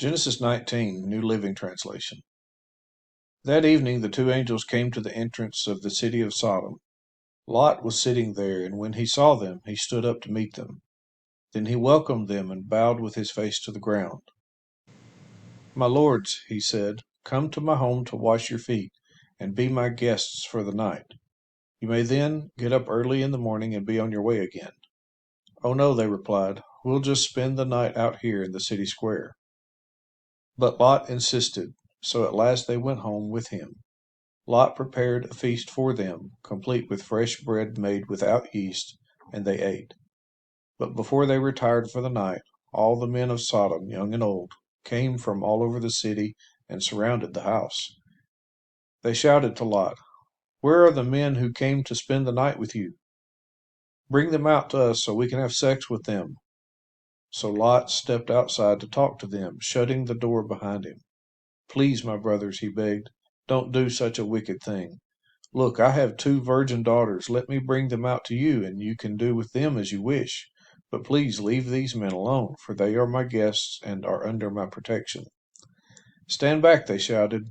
Genesis 19, New Living Translation. That evening the two angels came to the entrance of the city of Sodom. Lot was sitting there, and when he saw them, he stood up to meet them. Then he welcomed them and bowed with his face to the ground. "My lords," he said, "come to my home to wash your feet, and be my guests for the night. You may then get up early in the morning and be on your way again." "Oh no," they replied, "we'll just spend the night out here in the city square." But Lot insisted, so at last they went home with him. Lot prepared a feast for them, complete with fresh bread made without yeast, and they ate. But before they retired for the night, all the men of Sodom, young and old, came from all over the city and surrounded the house. They shouted to Lot, "Where are the men who came to spend the night with you? Bring them out to us so we can have sex with them." So Lot stepped outside to talk to them, shutting the door behind him. "Please, my brothers," he begged, "don't do such a wicked thing. Look, I have two virgin daughters. Let me bring them out to you, and you can do with them as you wish. But please leave these men alone, for they are my guests and are under my protection." "Stand back," they shouted.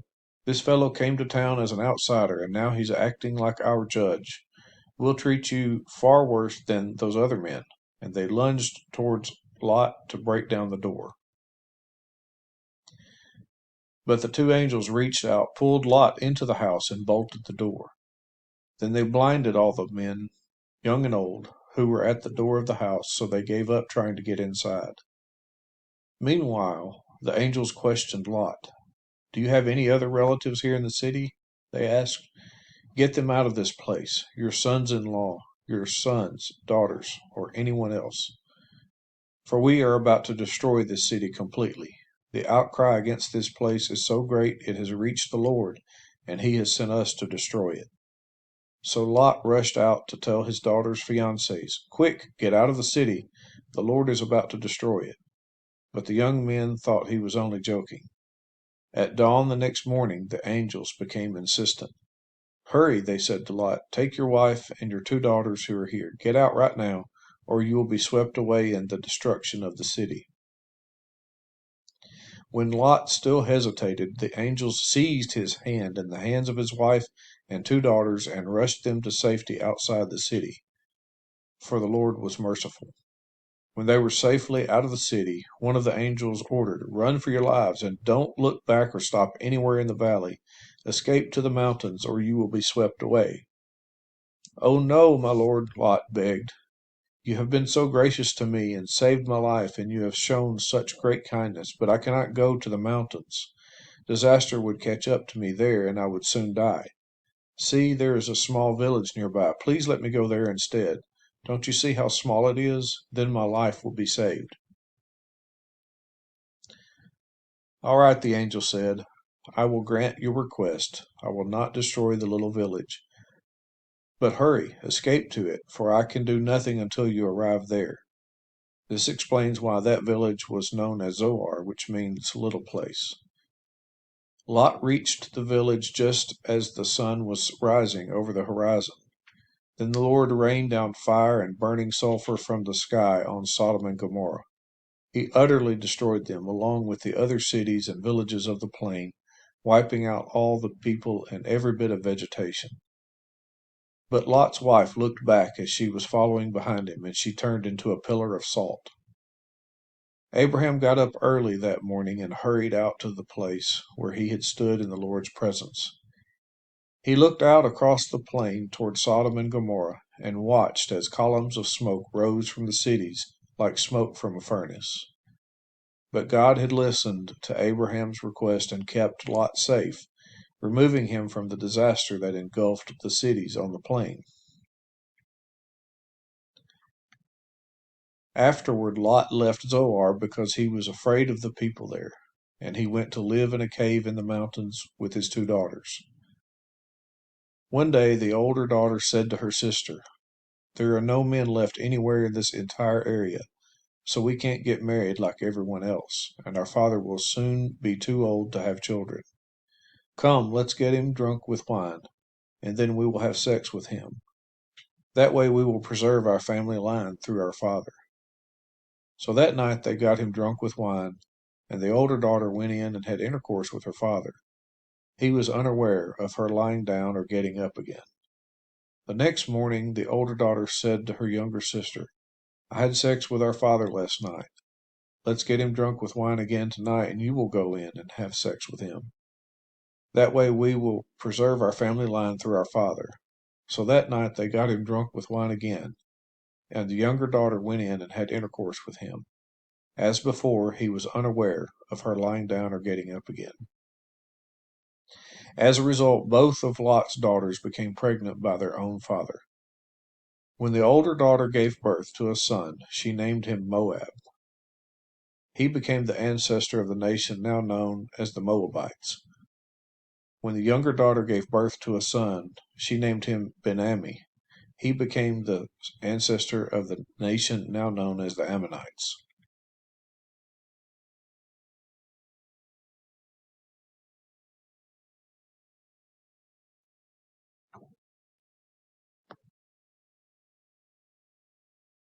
"This fellow came to town as an outsider, and now he's acting like our judge. We'll treat you far worse than those other men." And they lunged towards Lot to break down the door. But the two angels reached out, pulled Lot into the house, and bolted the door. Then they blinded all the men, young and old, who were at the door of the house, so they gave up trying to get inside. Meanwhile, the angels questioned Lot. "Do you have any other relatives here in the city?" they asked. "Get them out of this place, your sons-in-law, your sons, daughters, or anyone else. For we are about to destroy this city completely. The outcry against this place is so great it has reached the Lord, and he has sent us to destroy it." So Lot rushed out to tell his daughter's fiancés, "Quick, get out of the city. The Lord is about to destroy it." But the young men thought he was only joking. At dawn the next morning, the angels became insistent. "Hurry," they said to Lot, "take your wife and your two daughters who are here. Get out right now, or you will be swept away in the destruction of the city." When Lot still hesitated, the angels seized his hand and the hands of his wife and two daughters and rushed them to safety outside the city, for the Lord was merciful. When they were safely out of the city, one of the angels ordered, "Run for your lives, and don't look back or stop anywhere in the valley. Escape to the mountains, or you will be swept away." "Oh no, my lord," Lot begged. "You have been so gracious to me and saved my life, and you have shown such great kindness, but I cannot go to the mountains. Disaster would catch up to me there, and I would soon die. See, there is a small village nearby. Please let me go there instead. Don't you see how small it is? Then my life will be saved." "All right," the angel said. "I will grant your request. I will not destroy the little village. But hurry, escape to it, for I can do nothing until you arrive there." This explains why that village was known as Zoar, which means little place. Lot reached the village just as the sun was rising over the horizon. Then the Lord rained down fire and burning sulfur from the sky on Sodom and Gomorrah. He utterly destroyed them, along with the other cities and villages of the plain, wiping out all the people and every bit of vegetation. But Lot's wife looked back as she was following behind him, and she turned into a pillar of salt. Abraham got up early that morning and hurried out to the place where he had stood in the Lord's presence. He looked out across the plain toward Sodom and Gomorrah and watched as columns of smoke rose from the cities like smoke from a furnace. But God had listened to Abraham's request and kept Lot safe, removing him from the disaster that engulfed the cities on the plain. Afterward, Lot left Zoar because he was afraid of the people there, and he went to live in a cave in the mountains with his two daughters. One day, the older daughter said to her sister, "There are no men left anywhere in this entire area, so we can't get married like everyone else, and our father will soon be too old to have children. Come, let's get him drunk with wine, and then we will have sex with him. That way we will preserve our family line through our father." So that night they got him drunk with wine, and the older daughter went in and had intercourse with her father. He was unaware of her lying down or getting up again. The next morning, the older daughter said to her younger sister, "I had sex with our father last night. Let's get him drunk with wine again tonight, and you will go in and have sex with him. That way we will preserve our family line through our father." So that night they got him drunk with wine again, and the younger daughter went in and had intercourse with him. As before, he was unaware of her lying down or getting up again. As a result, both of Lot's daughters became pregnant by their own father. When the older daughter gave birth to a son, she named him Moab. He became the ancestor of the nation now known as the Moabites. When the younger daughter gave birth to a son, she named him Ben-Ammi. He became the ancestor of the nation now known as the Ammonites.